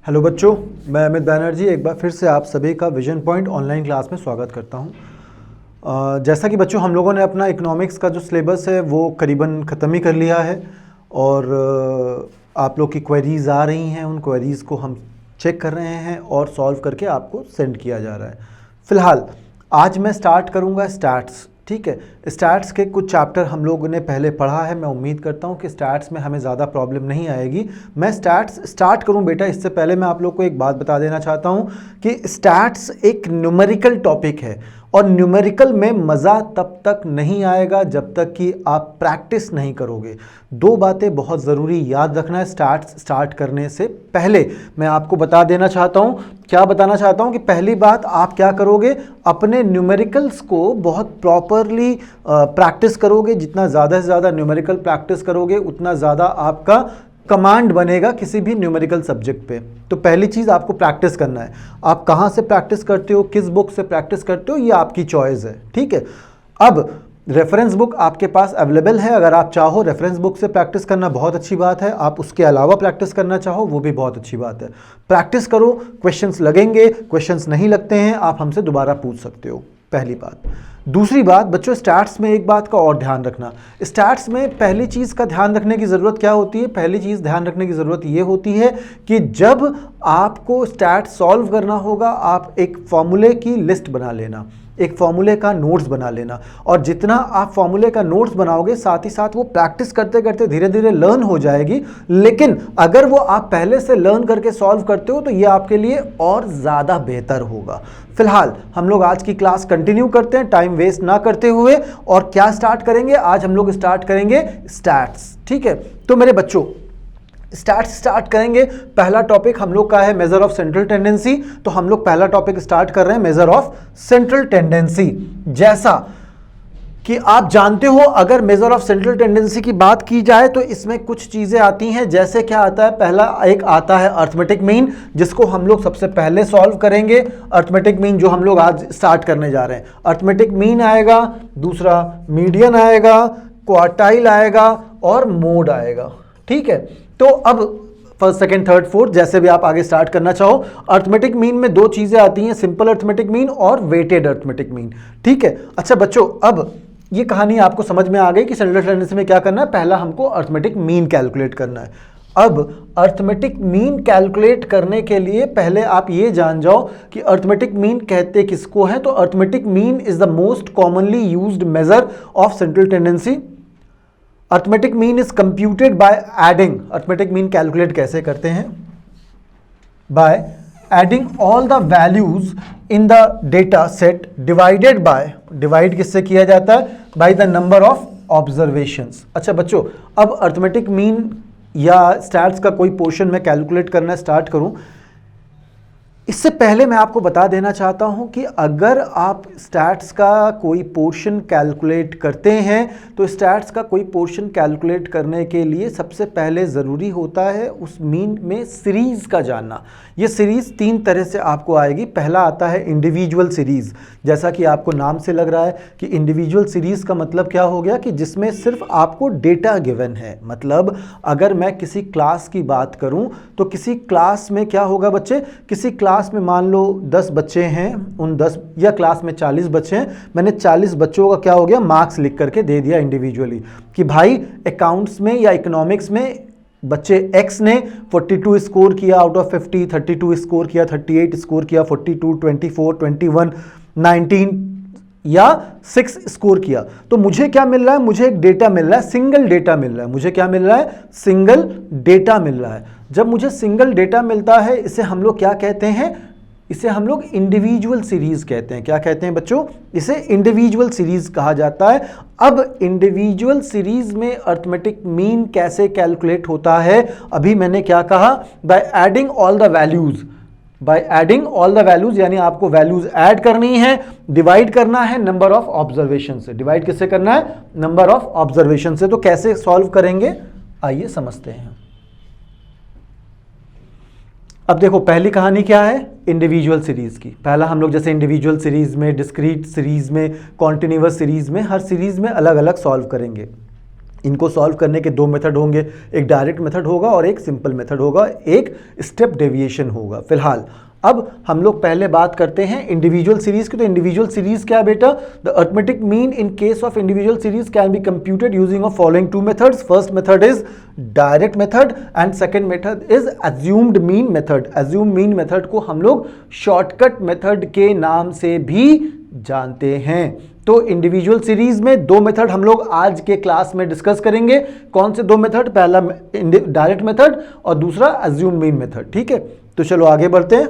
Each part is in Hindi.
हेलो बच्चों, मैं अमित बैनर्जी एक बार फिर से आप सभी का विजन पॉइंट ऑनलाइन क्लास में स्वागत करता हूं। जैसा कि बच्चों हम लोगों ने अपना इकोनॉमिक्स का जो सिलेबस है वो करीबन ख़त्म ही कर लिया है और आप लोग की क्वेरीज़ आ रही हैं, उन क्वेरीज़ को हम चेक कर रहे हैं और सॉल्व करके आपको सेंड किया जा रहा है। फ़िलहाल आज मैं स्टार्ट करूँगा स्टैट्स। ठीक है, स्टैट्स के कुछ चैप्टर हम लोगों ने पहले पढ़ा है। मैं उम्मीद करता हूँ कि स्टैट्स में हमें ज़्यादा प्रॉब्लम नहीं आएगी। मैं स्टैट्स स्टार्ट करूँ बेटा, इससे पहले मैं आप लोग को एक बात बता देना चाहता हूँ कि स्टैट्स एक न्यूमेरिकल टॉपिक है और न्यूमेरिकल में मज़ा तब तक नहीं आएगा जब तक कि आप प्रैक्टिस नहीं करोगे। दो बातें बहुत ज़रूरी याद रखना है स्टैट्स स्टार्ट करने से पहले। मैं आपको बता देना चाहता हूँ, क्या बताना चाहता हूँ कि पहली बात आप क्या करोगे, अपने न्यूमेरिकल्स को बहुत प्रॉपरली प्रैक्टिस करोगे। जितना ज़्यादा से ज़्यादा न्यूमेरिकल प्रैक्टिस करोगे उतना ज़्यादा आपका कमांड बनेगा किसी भी न्यूमेरिकल सब्जेक्ट पे। तो पहली चीज़ आपको प्रैक्टिस करना है। आप कहाँ से प्रैक्टिस करते हो, किस बुक से प्रैक्टिस करते हो, ये आपकी चॉइस है। ठीक है, अब रेफरेंस बुक आपके पास अवेलेबल है। अगर आप चाहो रेफरेंस बुक से प्रैक्टिस करना बहुत अच्छी बात है, आप उसके अलावा प्रैक्टिस करना चाहो वो भी बहुत अच्छी बात है। प्रैक्टिस करो, क्वेश्चंस लगेंगे, क्वेश्चंस नहीं लगते हैं आप हमसे दोबारा पूछ सकते हो, पहली बात। दूसरी बात बच्चों, स्टैट्स में एक बात का और ध्यान रखना। स्टैट्स में पहली चीज़ का ध्यान रखने की ज़रूरत क्या होती है, पहली चीज़ ध्यान रखने की ज़रूरत ये होती है कि जब आपको स्टैट सॉल्व करना होगा आप एक फॉर्मूले की लिस्ट बना लेना, एक फॉर्मूले का नोट्स बना लेना। और जितना आप फॉर्मूले का नोट्स बनाओगे साथ ही साथ वो प्रैक्टिस करते करते धीरे धीरे लर्न हो जाएगी। लेकिन अगर वो आप पहले से लर्न करके सॉल्व करते हो तो ये आपके लिए और ज़्यादा बेहतर होगा। फिलहाल हम लोग आज की क्लास कंटिन्यू करते हैं टाइम वेस्ट ना करते हुए। और क्या स्टार्ट करेंगे, आज हम लोग स्टार्ट करेंगे स्टैट्स। ठीक है, तो मेरे बच्चों स्टैट्स स्टार्ट करेंगे। पहला टॉपिक हम लोग का है मेजर ऑफ सेंट्रल टेंडेंसी। तो हम लोग पहला टॉपिक स्टार्ट कर रहे हैं मेजर ऑफ सेंट्रल टेंडेंसी। जैसा कि आप जानते हो अगर मेजर ऑफ सेंट्रल टेंडेंसी की बात की जाए तो इसमें कुछ चीजें आती हैं। जैसे क्या आता है, पहला एक आता है अर्थमेटिक मीन, जिसको हम लोग सबसे पहले सॉल्व करेंगे। अर्थमेटिक मीन जो हम लोग आज स्टार्ट करने जा रहे हैं, अर्थमेटिक मीन आएगा, दूसरा मीडियन आएगा, क्वार्टाइल आएगा और मोड आएगा। ठीक है, तो अब फर्स्ट सेकंड थर्ड फोर्थ जैसे भी आप आगे स्टार्ट करना चाहो। अर्थमेटिक मीन में दो चीजें आती हैं, सिंपल अर्थमेटिक मीन और वेटेड अर्थमेटिक मीन। ठीक है, अच्छा बच्चों अब ये कहानी आपको समझ में आ गई कि सेंट्रल टेंडेंसी में क्या करना है। पहला हमको अर्थमेटिक मीन कैलकुलेट करना है। अब अर्थमेटिक मीन कैलकुलेट करने के लिए पहले आप ये जान जाओ कि अर्थमेटिक मीन कहते किसको है। तो arithmetic mean is the most commonly used measure of central tendency. Arithmetic mean is computed by adding. Arithmetic mean calculate कैसे करते हैं, by adding all the values in the data set divided by, divide किससे किया जाता है, by the number of observations. अच्छा बच्चों, अब अर्थमेटिक मीन या स्टैट्स का कोई पोर्शन मैं कैलकुलेट करना स्टार्ट करूं, इससे पहले मैं आपको बता देना चाहता हूं कि अगर आप स्टैट्स का कोई पोर्शन कैलकुलेट करते हैं तो स्टैट्स का कोई पोर्शन कैलकुलेट करने के लिए सबसे पहले ज़रूरी होता है उस मीन में सीरीज़ का जानना। ये सीरीज़ तीन तरह से आपको आएगी। पहला आता है इंडिविजुअल सीरीज़, जैसा कि आपको नाम से लग रहा है कि इंडिविजुअल सीरीज़ का मतलब क्या हो गया कि जिसमें सिर्फ आपको डेटा गिवन है। मतलब अगर मैं किसी क्लास की बात करूं तो किसी क्लास में क्या होगा बच्चे, किसी क्लास में मान लो 10 बच्चे हैं, उन 10 या क्लास में 40 बच्चे हैं, मैंने 40 बच्चों का क्या हो गया मार्क्स लिख करके दे दिया इंडिविजुअली कि भाई अकाउंट्स में या इकोनॉमिक्स में बच्चे X ने 42 स्कोर किया आउट ऑफ 50, 32 स्कोर किया, 38 स्कोर किया, 42, 24, 21, 19 या 6 स्कोर किया। तो मुझे क्या मिल रहा है, मुझे एक डेटा मिल रहा है, सिंगल डेटा मिल रहा है। मुझे क्या मिल रहा है, सिंगल डेटा मिल रहा है। जब मुझे सिंगल डेटा मिलता है इसे हम लोग क्या कहते हैं, इसे हम लोग इंडिविजुअल सीरीज कहते हैं। क्या कहते हैं बच्चों, इसे इंडिविजुअल सीरीज कहा जाता है। अब इंडिविजुअल सीरीज में अर्थमेटिक मीन कैसे कैलकुलेट होता है, अभी मैंने क्या कहा, by adding all the values. By adding all the values यानी आपको वैल्यूज ऐड करनी है, डिवाइड करना है नंबर ऑफ ऑब्जर्वेशन से। डिवाइड किससे करना है, नंबर ऑफ ऑब्जर्वेशन से। तो कैसे सॉल्व करेंगे आइए समझते हैं। अब देखो पहली कहानी क्या है, इंडिविजुअल सीरीज की। पहला हम लोग जैसे इंडिविजुअल सीरीज में, डिस्क्रीट सीरीज में, कॉन्टिन्यूअस सीरीज में, हर सीरीज में अलग अलग सॉल्व करेंगे। इनको सॉल्व करने के 2 मेथड होंगे, एक डायरेक्ट मेथड होगा और एक सिंपल मेथड होगा, एक स्टेप डेविएशन होगा। फिलहाल अब हम लोग पहले बात करते हैं इंडिविजुअल सीरीज की। तो इंडिविजुअल सीरीज क्या है बेटा? The arithmetic mean in case of individual series can be computed using of following 2 methods. First method is direct method and second method is assumed mean method. Assumed mean method को हम लोग शॉर्टकट मेथड के नाम से भी जानते हैं। तो इंडिविजुअल सीरीज में 2 मेथड हम लोग आज के क्लास में डिस्कस करेंगे। कौन से 2 मेथड? पहला डायरेक्ट मेथड और दूसरा अज्यूम्ड मीन मेथड। ठीक है, तो चलो आगे बढ़ते हैं।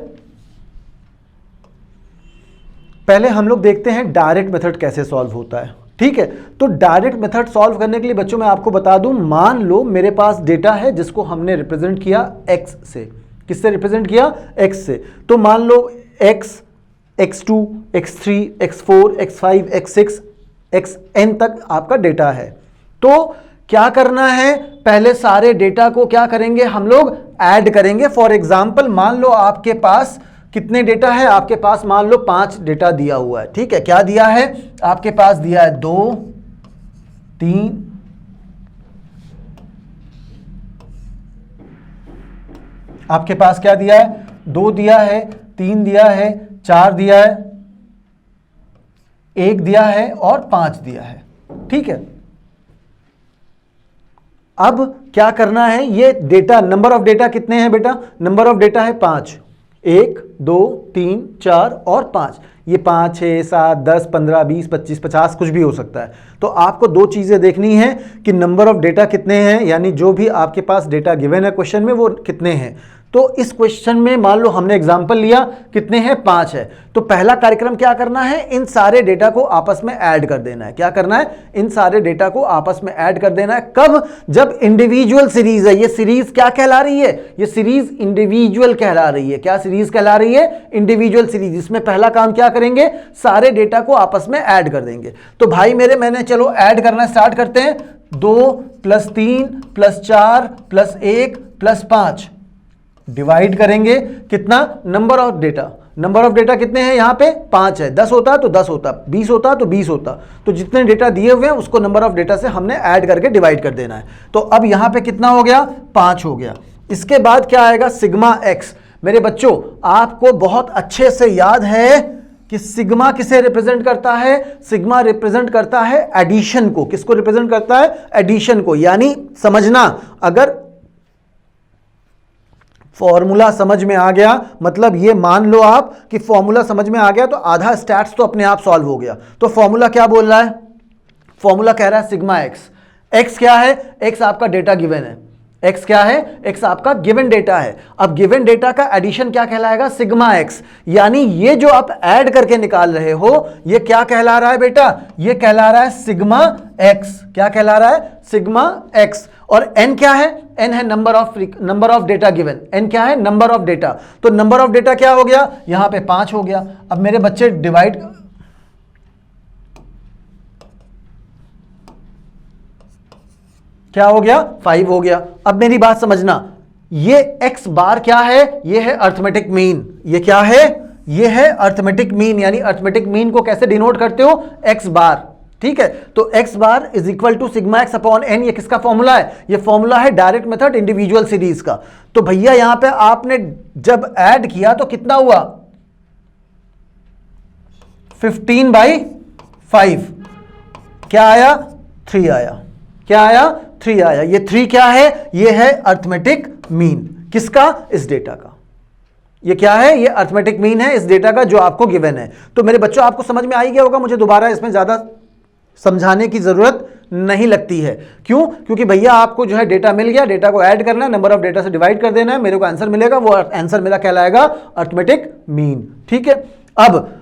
पहले हम लोग देखते हैं डायरेक्ट मेथड कैसे सॉल्व होता है। ठीक है, तो डायरेक्ट मेथड सॉल्व करने के लिए बच्चों मैं आपको बता दूं, मान लो मेरे पास डेटा है जिसको हमने रिप्रेजेंट किया x से। किससे रिप्रेजेंट किया? x से। तो मान लो x, x2, x3, x4, x5, x6, xn तक आपका डेटा है। तो क्या करना है? पहले सारे डेटा को क्या करेंगे हम लोग? ऐड करेंगे। फॉर एग्जाम्पल मान लो आपके पास कितने डेटा है? आपके पास मान लो 5 डेटा दिया हुआ है। ठीक है, क्या दिया है? आपके पास दिया है 2, 3, आपके पास क्या दिया है? 2 दिया है, 3 दिया है, 4 दिया है, 1 दिया है और 5 दिया है। ठीक है, अब क्या करना है? ये डेटा, नंबर ऑफ डेटा कितने हैं बेटा? नंबर ऑफ डेटा है 5। 1, 2, 3, 4 और 5। ये 5, 6, 7, 10, 15, 20, 25, 50 कुछ भी हो सकता है। तो आपको 2 चीज़ें देखनी है कि नंबर ऑफ डेटा कितने हैं, यानी जो भी आपके पास डेटा गिवन है क्वेश्चन में वो कितने हैं। तो इस क्वेश्चन में मान लो हमने एग्जाम्पल लिया, कितने हैं? 5 है। तो पहला कार्यक्रम क्या करना है? इन सारे डेटा को आपस में ऐड कर देना है। क्या करना है? इन सारे डेटा को आपस में ऐड कर देना है। कब? जब इंडिविजुअल सीरीज है। ये सीरीज क्या कहला रही है? ये सीरीज इंडिविजुअल कहला रही है। क्या सीरीज कहला रही है? Individual series. इसमें पहला काम क्या करेंगे? सारे डेटा को आपस में ऐड कर देंगे। तो भाई मेरे, मैंने चलो ऐड करना स्टार्ट करते हैं। 2 + 3 + 4 + 1 + 5 डिवाइड करेंगे। कितना? Number of data. Number of data कितने हैं? यहाँ पे 5 है। 10 होता तो 10 होता, 20 होता तो 20 होता। तो जितने डेटा दिए हुए हैं उसको नंबर ऑफ डेटा से हमने ऐड करके डिवाइड कर देना है। तो अब यहाँ पे कितना हो गया? 5 हो गया। इसके बाद क्या आएगा? Sigma x। मेरे बच्चों, आपको बहुत अच्छे से याद है कि सिग्मा किसे रिप्रेजेंट करता है? सिग्मा रिप्रेजेंट करता है एडिशन को। किसको रिप्रेजेंट करता है? एडिशन को। यानी समझना, अगर फॉर्मूला समझ में आ गया, मतलब ये मान लो आप कि फॉर्मूला समझ में आ गया तो आधा स्टैट्स तो अपने आप सॉल्व हो गया। तो फॉर्मूला क्या बोल रहा है? फॉर्मूला कह रहा है सिग्मा x। x क्या है? x आपका डेटा गिवन है। x क्या है? x आपका गिवन डेटा है। अब गिवन डेटा का एडिशन क्या कहलाएगा? Sigma x। यानी ये जो आप ऐड करके निकाल रहे हो, ये क्या कहला रहा है बेटा? ये कहला रहा है सिग्मा x। क्या कहला रहा है? Sigma x। और n क्या है? n है number of data given. n क्या है? Number of data. तो नंबर ऑफ डेटा क्या हो गया? यहां पे 5 हो गया। अब मेरे बच्चे डिवाइड, क्या हो गया? 5 हो गया। अब मेरी बात समझना, ये x बार क्या है? ये है अरिथमेटिक मीन। ये क्या है? ये है अरिथमेटिक मीन। यानी अरिथमेटिक मीन को कैसे डिनोट करते हो? x बार। ठीक है, तो x bar is equal to sigma x upon n। ये किसका फॉर्मूला है? ये फॉर्मूला है डायरेक्ट मेथड इंडिविजुअल सीरीज का। तो भैया यहां पे आपने जब ऐड किया तो कितना हुआ? 15/5। क्या आया? 3 आया। क्या आया? 3 आया। ये 3 क्या है? ये है अरिथमेटिक मीन। किसका? इस डेटा का। ये क्या है? ये अरिथमेटिक मीन है इस डेटा का जो आपको गिवन है। तो मेरे बच्चों, आपको समझ में आ ही गया होगा, मुझे दोबारा इसमें ज्यादा समझाने की जरूरत नहीं लगती है। क्यों? क्योंकि भैया आपको जो है डेटा मिल गया, डेटा को ऐड करना है, नंबर ऑफ डेटा से डिवाइड कर देना है, मेरे को आंसर मिलेगा। वो आंसर मेरा कहलाएगा अरिथमेटिक मीन। ठीक है, अब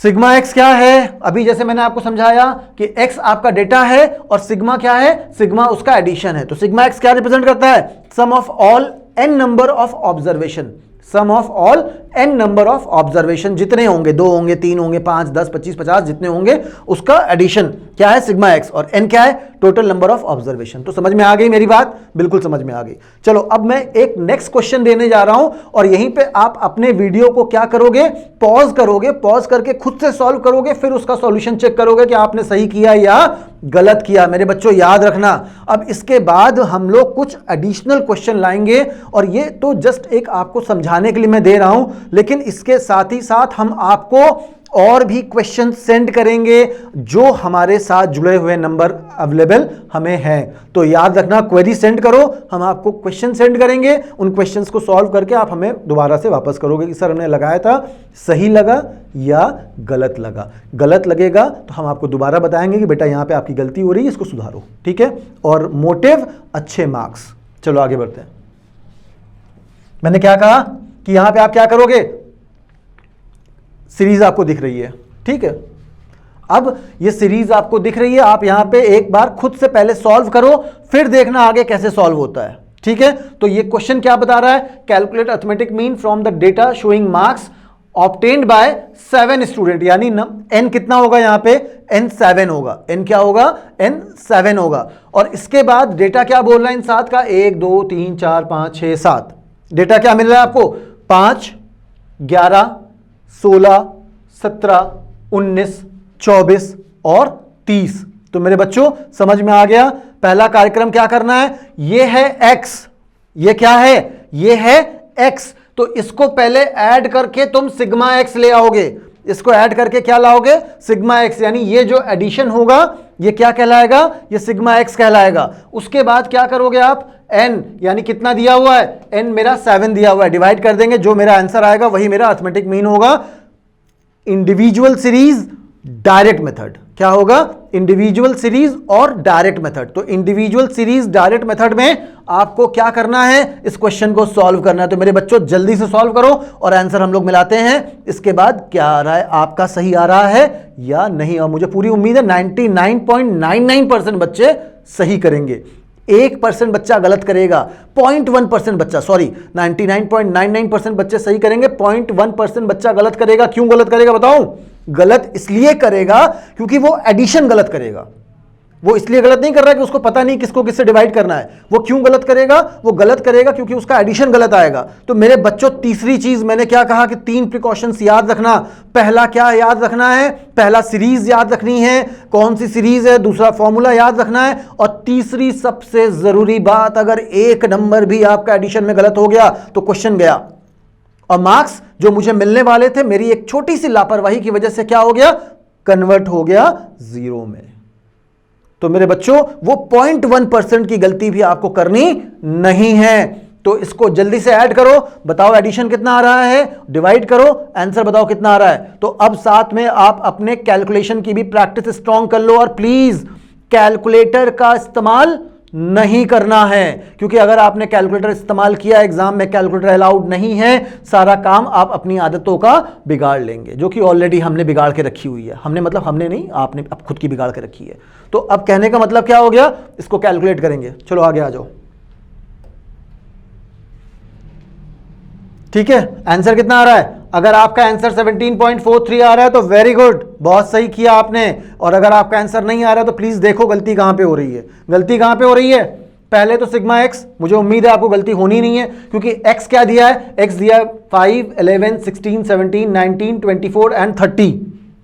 सिग्मा x क्या है? अभी जैसे मैंने आपको समझाया कि x आपका डेटा है और सिग्मा क्या है? सिग्मा उसका एडिशन है। तो सिग्मा x क्या रिप्रेजेंट करता है? Sum of all n number of observation. Sum of all n number of observation, जितने होंगे, 2 होंगे, 3 होंगे, 5, 10, 25, 50 जितने होंगे उसका एडिशन क्या है सिग्मा x, और n क्या है टोटल नंबर ऑफ ऑब्जर्वेशन। तो समझ में आ गई मेरी बात? बिल्कुल समझ में आ गई। चलो अब मैं एक नेक्स्ट क्वेश्चन देने जा रहा हूं और यहीं पे आप अपने वीडियो को क्या करोगे, पॉज करोगे, पॉज करके खुद से सॉल्व करोगे, फिर उसका सॉल्यूशन चेक करोगे कि आपने सही किया या गलत किया। मेरे बच्चों याद रखना, अब इसके बाद हम लोग कुछ एडिशनल क्वेश्चन लाएंगे और ये तो जस्ट एक आपको समझाने के लिए मैं दे रहा हूं, लेकिन इसके साथ ही साथ हम आपको और भी क्वेश्चन सेंड करेंगे जो हमारे साथ जुड़े हुए नंबर अवेलेबल हमें हैं। तो याद रखना, क्वेरी सेंड करो, हम आपको क्वेश्चन सेंड करेंगे, उन क्वेश्चंस को सॉल्व करके आप हमें दोबारा से वापस करोगे कि सर हमने लगाया था, सही लगा या गलत लगा। गलत लगेगा तो हम आपको दोबारा बताएंगे कि बेटा यहाँ पे आपकी गलती हो रही है, इसको सुधारो, ठीक है। और मोटिव अच्छे मार्क्स। चलो आगे बढ़ते हैं। मैंने क्या कहा कि यहां पे आप क्या करोगे, सीरीज आपको दिख रही है, ठीक है। अब ये सीरीज आपको दिख रही है, आप यहां पे एक बार खुद से पहले सॉल्व करो, फिर देखना आगे कैसे सॉल्व होता है, ठीक है। तो ये क्वेश्चन क्या बता रहा है, calculate arithmetic mean from the data showing marks obtained by 7 student, यानी n कितना होगा यहां पे, n 7 होगा। n क्या होगा, n 7 होगा। और इसके बाद डेटा क्या बोल रहा है इन 7 का, 1 2 3 4 5 6 7। डेटा क्या मिल रहा है आपको, 5 11 16 17 19 24 और 30। तो मेरे बच्चों समझ में आ गया, पहला कार्यक्रम क्या करना है, ये है x, ये क्या है, ये है x। तो इसको पहले ऐड करके तुम सिग्मा x ले आओगे, इसको ऐड करके क्या लाओगे, सिग्मा x, यानी ये जो एडिशन होगा ये क्या कहलाएगा, ये सिग्मा x कहलाएगा। उसके बाद क्या करोगे आप, n यानी कितना दिया हुआ है, n मेरा 7 दिया हुआ है, डिवाइड कर देंगे, जो मेरा आंसर आएगा वही मेरा अरिथमेटिक मीन होगा। इंडिविजुअल सीरीज डायरेक्ट मेथड क्या होगा, इंडिविजुअल सीरीज और डायरेक्ट मेथड। तो इंडिविजुअल सीरीज डायरेक्ट मेथड में आपको क्या करना है, इस क्वेश्चन को सॉल्व करना है। तो मेरे बच्चों जल्दी से सॉल्व करो और आंसर हम लोग मिलाते हैं। इसके बाद क्या आ रहा है, आपका सही आ रहा है या नहीं। और मुझे पूरी उम्मीद है 99.99% बच्चे सही करेंगे, 1% बच्चा गलत करेगा, 0.1% बच्चा, सॉरी 99.99% बच्चे सही करेंगे, 0.1% बच्चा गलत करेगा। क्यों गलत करेगा बताऊं, गलत इसलिए करेगा क्योंकि वो एडिशन गलत करेगा। वो इसलिए गलत नहीं कर रहा है कि उसको पता नहीं किसको किससे डिवाइड करना है। वो क्यों गलत करेगा, वो गलत करेगा क्योंकि उसका एडिशन गलत आएगा। तो मेरे बच्चों तीसरी चीज मैंने क्या कहा कि 3 प्रिकॉशंस याद रखना। पहला क्या याद रखना है, पहला सीरीज याद रखनी है, कौन सी सीरीज है, दूसरा फॉर्मूला याद रखना है, और तीसरी सबसे जरूरी बात, अगर 1 नंबर भी आपका एडिशन में गलत हो गया तो क्वेश्चन गया और मार्क्स जो मुझे मिलने वाले थे मेरी एक छोटी सी लापरवाही की वजह से क्या हो गया, कन्वर्ट हो गया 0 में। तो मेरे बच्चों वो 0.1% की गलती भी आपको करनी नहीं है। तो इसको जल्दी से ऐड करो, बताओ एडिशन कितना आ रहा है, डिवाइड करो, आंसर बताओ कितना आ रहा है। तो अब साथ में आप अपने कैलकुलेशन की भी प्रैक्टिस स्ट्रॉन्ग कर लो, और प्लीज कैलकुलेटर का इस्तेमाल नहीं करना है, क्योंकि अगर आपने कैलकुलेटर इस्तेमाल किया एग्जाम में, कैलकुलेटर अलाउड नहीं है, सारा काम आप अपनी आदतों का बिगाड़ लेंगे, जो कि ऑलरेडी हमने बिगाड़ के रखी हुई है। हमने मतलब हमने नहीं, आपने अब खुद की बिगाड़ के रखी है। तो अब कहने का मतलब क्या हो गया, इसको कैलकुलेट करेंगे। चलो आगे आ जाओ, ठीक है। आंसर कितना आ रहा है, अगर आपका आंसर 17.43 आ रहा है तो वेरी गुड, बहुत सही किया आपने। और अगर आपका आंसर नहीं आ रहा है तो प्लीज देखो गलती कहां पे हो रही है। गलती कहां पे हो रही है, पहले तो सिग्मा एक्स, मुझे उम्मीद है आपको गलती होनी नहीं है, क्योंकि एक्स क्या दिया है, एक्स दिया है 5 11 16 17 19 24 एंड 30।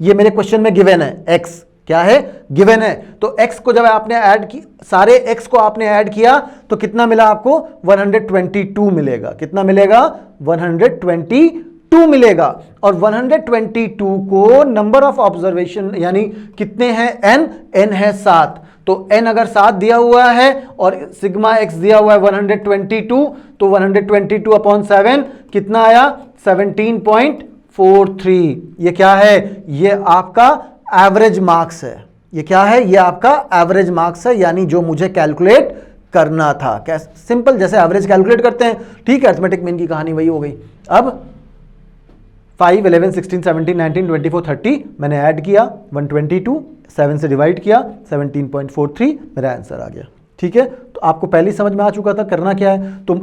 ये मेरे क्वेश्चन में गिवन है, एक्स क्या है, गिवन है। तो x को जब आपने ऐड की, सारे x को आपने ऐड किया तो कितना मिला आपको, 122 मिलेगा। कितना मिलेगा, 122 मिलेगा। और 122 को नंबर ऑफ ऑब्जर्वेशन यानी कितने हैं, n है 7। तो n अगर 7 दिया हुआ है और सिग्मा x दिया हुआ है 122, तो 122 अपॉन 7 कितना आया, 17.43। ये क्या है, ये आपका एवरेज मार्क्स है। ये क्या है, ये आपका एवरेज मार्क्स है, यानी जो मुझे कैलकुलेट करना था। कैसे, सिंपल, जैसे एवरेज कैलकुलेट करते हैं, ठीक है। अरिथमेटिक मीन की कहानी वही हो गई। अब 5 11 16 17 19 24 30 मैंने ऐड किया, 122 7 से डिवाइड किया, 17.43 मेरा आंसर आ गया, ठीक है। तो आपको पहले समझ में आ चुका था करना क्या है। तो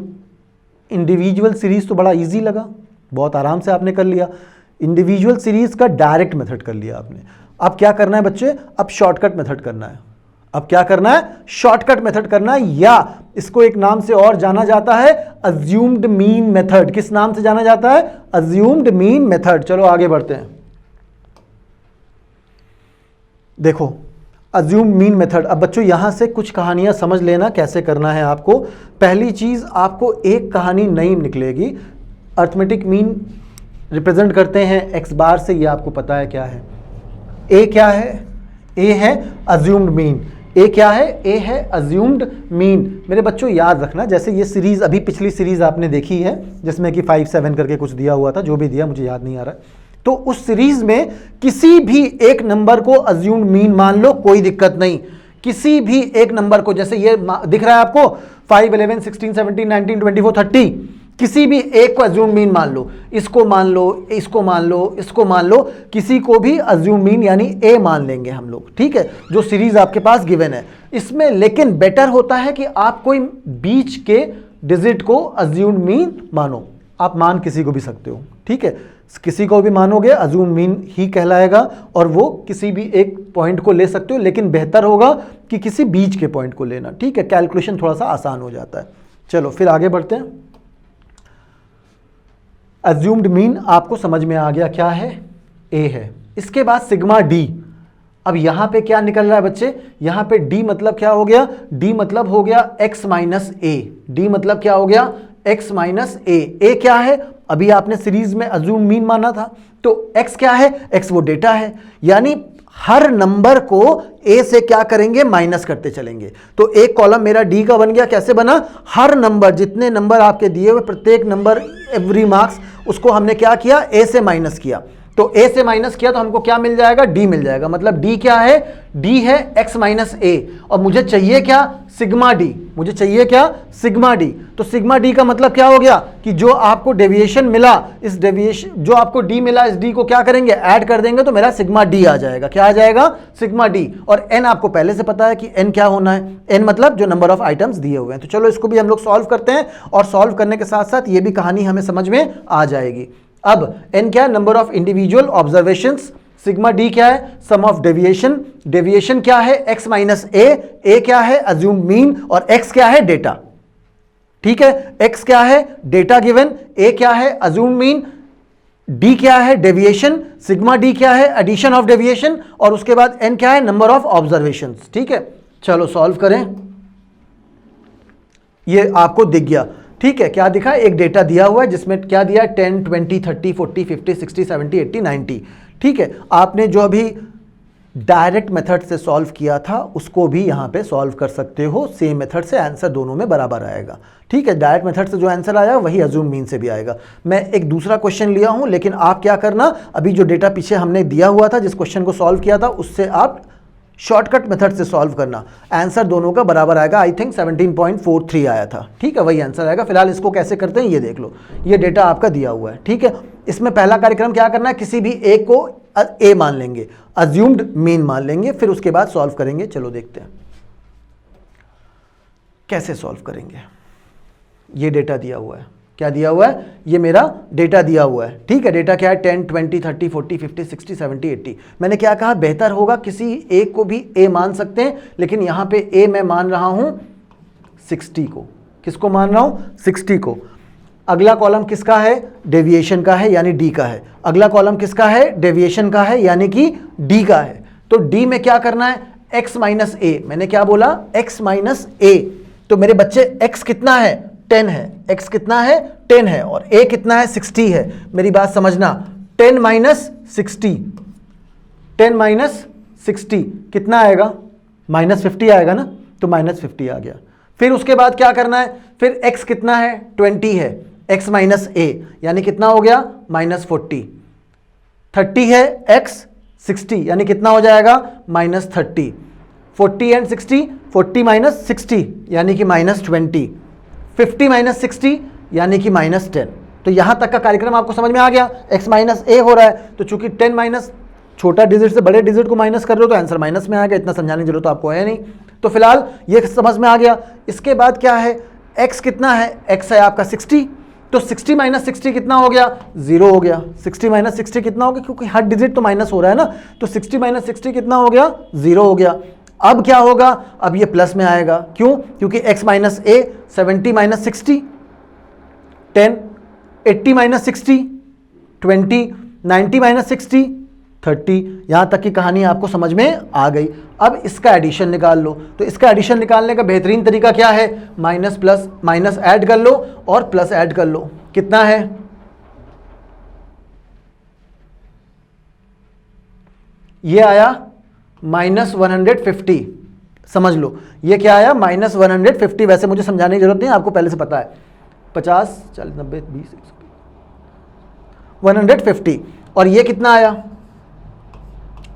इंडिविजुअल सीरीज तो बड़ा इजी लगा, बहुत आराम से आपने कर लिया। इंडिविजुअल सीरीज का डायरेक्ट मेथड कर लिया आपने। अब क्या करना है बच्चे, अब शॉर्टकट मेथड करना है। अब क्या करना है, शॉर्टकट मेथड करना है, या इसको एक नाम से और जाना जाता है अज्यूम्ड मीन मेथड। किस नाम से जाना जाता है, अज्यूम्ड मीन मेथड। चलो आगे बढ़ते हैं। देखो अज्यूम्ड मीन मेथड। अब बच्चों यहां से कुछ कहानियां समझ लेना कैसे करना है आपको। पहली चीज, आपको एक कहानी नई निकलेगी। अर्थमेटिक मीन रिप्रेजेंट करते हैं एक्स बार से, ये आपको पता है क्या है। ए क्या है, ए है अज्यूम्ड मीन। ए क्या है, ए है अज्यूम्ड मीन। मेरे बच्चों याद रखना, जैसे ये सीरीज अभी पिछली सीरीज आपने देखी है जिसमें कि 5 7 करके कुछ दिया हुआ था, जो भी दिया मुझे याद नहीं आ रहा है। तो उस सीरीज में किसी भी एक नंबर को अज्यूम्ड मीन मान लो, कोई दिक्कत नहीं। किसी भी एक नंबर को, जैसे ये दिख रहा है आपको 5 11 16 17 19 24 30, किसी भी एक को अज्यूम मीन मान लो। इसको मान लो, इसको मान लो, इसको मान लो, किसी को भी अज्यूम मीन यानी ए मान लेंगे हम लोग, ठीक है, जो सीरीज आपके पास गिवन है इसमें। लेकिन बेटर होता है कि आप कोई बीच के डिजिट को अज्यूम मीन मानो। आप मान किसी को भी सकते हो, ठीक है, किसी को भी मानोगे अज्यूम मीन ही कहलाएगा, और वो किसी भी एक पॉइंट को ले सकते हो, लेकिन बेहतर होगा कि किसी बीच के पॉइंट को लेना, ठीक है। कैलकुलेशन थोड़ा सा आसान हो जाता है। चलो फिर आगे बढ़ते हैं। अज्यूम्ड मीन आपको समझ में आ गया क्या है, ए है। इसके बाद सिग्मा डी। अब यहां पे क्या निकल रहा है बच्चे, यहां पे डी मतलब क्या हो गया, डी मतलब हो गया x माइनस ए। डी मतलब क्या हो गया, x माइनस ए। ए क्या है, अभी आपने सीरीज में अज्यूम मीन माना था, तो x क्या है, x वो डेटा है, यानी हर नंबर को a से क्या करेंगे, माइनस करते चलेंगे। तो एक कॉलम मेरा d का बन गया, कैसे बना, हर नंबर, जितने नंबर आपके दिए हुए प्रत्येक नंबर एवरी मार्क्स, उसको हमने क्या किया, a से माइनस किया। तो a से माइनस किया तो हमको क्या मिल जाएगा, d मिल जाएगा। मतलब d क्या है, d है x माइनस a, और मुझे चाहिए क्या, सिग्मा d। मुझे चाहिए क्या, सिग्मा d। तो सिग्मा d का मतलब क्या हो गया कि जो आपको डेविएशन मिला, इस डेविएशन जो आपको d मिला, इस d को क्या करेंगे, ऐड कर देंगे, तो मेरा सिग्मा d आ जाएगा। क्या आ जाएगा, सिग्मा d। और n आपको पहले से पता है कि n क्या होना है, n मतलब जो नंबर ऑफ आइटम्स दिए हुए हैं। तो चलो इसको भी हम लोग सॉल्व करते हैं, और सॉल्व करने के साथ साथ ये भी कहानी हमें समझ में आ जाएगी। अब n क्या है, number of individual observations. Sigma d क्या है, सम ऑफ डेविएशन। डेविएशन क्या है, x माइनस ए क्या है, अज्यूम मीन, और x क्या है, डेटा, ठीक है। x क्या है, डेटा गिवन, a क्या है, अज्यूम मीन, d क्या है, डेविएशन, सिग्मा d क्या है, एडिशन ऑफ डेविएशन, और उसके बाद n क्या है, नंबर ऑफ ऑब्जर्वेशंस, ठीक है। चलो सॉल्व करें। ये आपको दिख गया, ठीक है। क्या दिखा, एक डेटा दिया हुआ है जिसमें क्या दिया है, 10 20 30 40 50 60 70 80 90, ठीक है। आपने जो अभी डायरेक्ट मेथड से सॉल्व किया था उसको भी यहाँ पे सॉल्व कर सकते हो, सेम मेथड से, आंसर दोनों में बराबर आएगा, ठीक है। डायरेक्ट मेथड से जो आंसर आया वही अज्यूम मीन से भी आएगा। मैं एक दूसरा क्वेश्चन लिया हूँ, लेकिन आप क्या करना, अभी जो डेटा पीछे हमने दिया हुआ था, जिस क्वेश्चन को सॉल्व किया था, उससे आप शॉर्टकट मेथड से सॉल्व करना, आंसर दोनों का बराबर आएगा। आई थिंक 17.43 आया था, ठीक है, वही आंसर आएगा। फिलहाल इसको कैसे करते हैं ये देख लो, ये डेटा आपका दिया हुआ है, ठीक है। इसमें पहला कार्यक्रम क्या करना है, किसी भी एक को ए मान लेंगे, अज्यूम्ड मीन मान लेंगे, फिर उसके बाद सॉल्व करेंगे। चलो देखते हैं कैसे सॉल्व करेंगे। ये डेटा दिया हुआ है, क्या दिया हुआ है, ये मेरा डेटा दिया हुआ है, ठीक है। डेटा क्या है, 10 20 30 40 50 60 70 80। मैंने क्या कहा, बेहतर होगा किसी एक को भी ए मान सकते हैं, लेकिन यहां पे ए मैं मान रहा हूं 60 को। किसको मान रहा हूं, 60 को। अगला कॉलम किसका है, डेविएशन का है, यानी डी का है। अगला कॉलम किसका है, डेविएशन का है, यानी कि डी का है। तो डी में क्या करना है, एक्स माइनस ए। मैंने क्या बोला, एक्स माइनस ए। तो मेरे बच्चे एक्स कितना है, 10 है, x कितना है, 10 है, और a कितना है, 60 है। मेरी बात समझना, 10 माइनस 60, 10 माइनस 60 कितना आएगा, माइनस 50 आएगा ना, तो माइनस 50 आ गया। फिर उसके बाद क्या करना है, फिर x कितना है, 20 है, x माइनस a, यानी कितना हो गया, माइनस 40। 30 है, x 60, यानी कितना हो जाएगा, माइनस 30। 40 एंड 60, 40 माइनस 60, यानी कि माइनस 20। 50 माइनस 60, यानी कि माइनस 10। तो यहां तक का कार्यक्रम आपको समझ में आ गया। x माइनस ए हो रहा है, तो चूंकि 10 माइनस छोटा डिजिट से बड़े डिजिट को माइनस कर रहे हो, तो आंसर माइनस में आ गया। इतना समझाने की जरूरत तो आपको है नहीं, तो फिलहाल ये समझ में आ गया। इसके बाद क्या है, x कितना है, x है आपका 60, तो 60 माइनस 60 कितना हो गया, 0 हो गया। 60 माइनस 60 कितना हो गया, क्योंकि हर डिजिट तो माइनस हो रहा है ना, तो 60 माइनस 60 कितना हो गया, 0 हो गया। अब क्या होगा, अब ये प्लस में आएगा, क्यों, क्योंकि x minus a, 70 minus 60 10, 80 minus 60 20, 90 minus 60 30। यहां तक की कहानी आपको समझ में आ गई। अब इसका एडिशन निकाल लो। तो इसका एडिशन निकालने का बेहतरीन तरीका क्या है, माइनस प्लस माइनस ऐड कर लो और प्लस ऐड कर लो। कितना है, ये आया -150। समझ लो ये क्या आया, -150। वैसे मुझे समझाने की जरूरत नहीं, आपको पहले से पता है। 50 40 90 20 150। और ये कितना आया,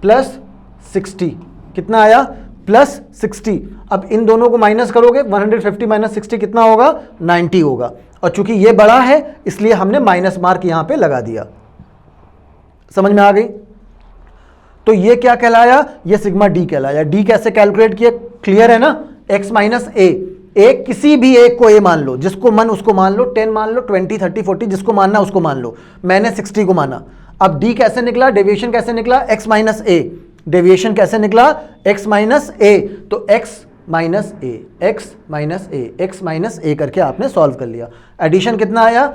+60। कितना आया, +60। अब इन दोनों को माइनस करोगे, 150 माइनस 60 कितना होगा, 90 होगा। और चूंकि ये बड़ा है इसलिए हमने माइनस मार्क यहां पे लगा दिया। समझ में आ गई। तो ये क्या कहलाया, ये सिग्मा डी कहलाया। डी कैसे कैलकुलेट किया, क्लियर है ना, x माइनस ए, एक किसी भी एक को ए मान लो, जिसको मन उसको मान लो, 10 मान लो, 20 30 40 जिसको मानना उसको मान लो। मैंने 60 को माना। अब डी कैसे निकला, डेविएशन कैसे निकला, x माइनस ए, डेविएशन कैसे निकला, x माइनस ए। तो x माइनस ए, x माइनस ए, x माइनस ए करके आपने सॉल्व कर लिया। एडिशन कितना आया,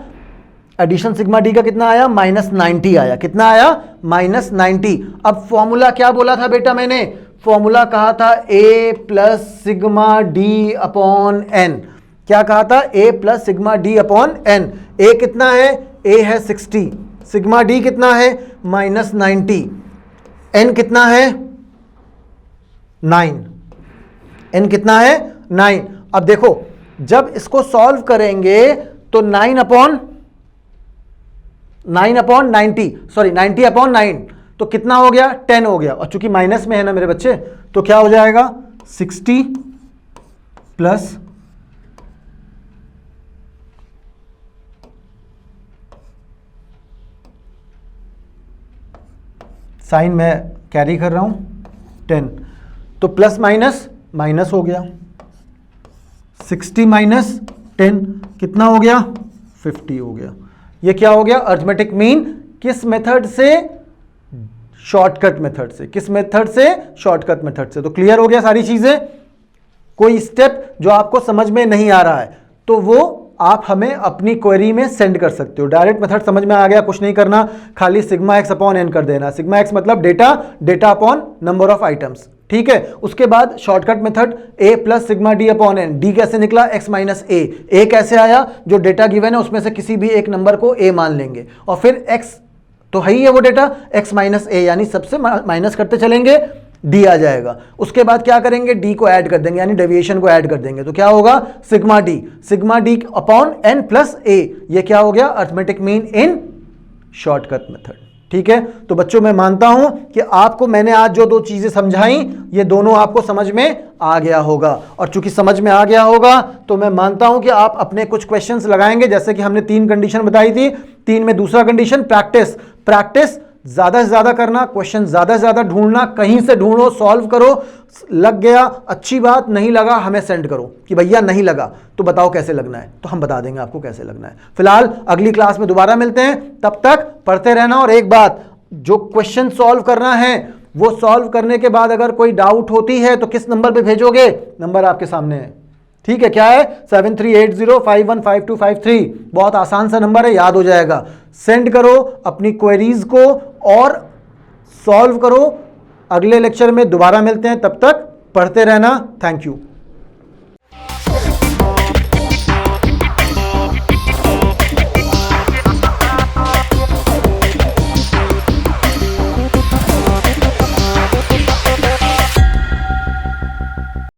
एडिशन सिग्मा डी का कितना आया, -90 आया। कितना आया, -90। अब फॉर्मूला क्या बोला था बेटा, मैंने फॉर्मूला कहा था a plus sigma D upon N. क्या कहा था, a plus sigma D upon N. a कितना है, a है 60, सिग्मा डी कितना है, -90, n कितना है, 9, n कितना है, 9। अब देखो जब इसको सॉल्व करेंगे तो 9 अपॉन 90, सॉरी 90 अपॉन 9, तो कितना हो गया, 10 हो गया। और चूंकि माइनस में है ना मेरे बच्चे, तो क्या हो जाएगा, 60 प्लस साइन मैं कैरी कर रहा हूं 10, तो प्लस माइनस माइनस हो गया। 60 माइनस 10 कितना हो गया, 50 हो गया। ये क्या हो गया, अरिथमेटिक मीन। किस मेथड से, शॉर्टकट मेथड से। किस मेथड से, शॉर्टकट मेथड से। तो क्लियर हो गया सारी चीजें। कोई स्टेप जो आपको समझ में नहीं आ रहा है तो वो आप हमें अपनी क्वेरी में सेंड कर सकते हो। डायरेक्ट मेथड समझ में आ गया, कुछ नहीं करना, खाली सिग्मा एक्स अपॉन एन कर देना। सिग्मा एक्स मतलब data, data upon number of items, ठीक है। उसके बाद shortcut method a plus sigma D upon N. D कैसे निकला, x माइनस ए कैसे आया, जो डेटा गिवन है उसमें से किसी भी एक नंबर को a मान लेंगे और फिर x तो है ही है वो डेटा, x माइनस ए, यानी सबसे माइनस करते चलेंगे, d आ जाएगा। उसके बाद क्या करेंगे, d को ऐड कर देंगे, यानी डेविएशन को ऐड कर देंगे, तो क्या होगा, sigma D upon n plus a। ये क्या हो गया, arithmetic mean in shortcut method, ठीक है। तो बच्चों मैं मानता हूं कि आपको मैंने आज जो दो चीजें समझाई ये दोनों आपको समझ में आ गया होगा। और चूंकि समझ में आ गया होगा तो मैं मानता हूं कि आप अपने कुछ क्वेश्चंस लगाएंगे। जैसे कि हमने 3 कंडीशन बताई थी, 3 में दूसरा कंडीशन प्रैक्टिस ज्यादा से ज्यादा करना, क्वेश्चन ज्यादा से ज्यादा ढूंढना, कहीं से ढूंढो, सॉल्व करो, लग गया अच्छी बात, नहीं लगा हमें सेंड करो कि भैया नहीं लगा तो बताओ कैसे लगना है, तो हम बता देंगे आपको कैसे लगना है। फिलहाल अगली क्लास में दोबारा मिलते हैं, तब तक पढ़ते रहना। और एक बात, जो क्वेश्चन सॉल्व करना है वो सॉल्व करने के बाद अगर कोई डाउट होती है तो किस नंबर पे भेजोगे, नंबर आपके सामने है, ठीक है। क्या है, 7380515253। बहुत आसान सा नंबर है, याद हो जाएगा। सेंड करो अपनी क्वेरीज को और सॉल्व करो। अगले लेक्चर में दोबारा मिलते हैं, तब तक पढ़ते रहना। Thank you.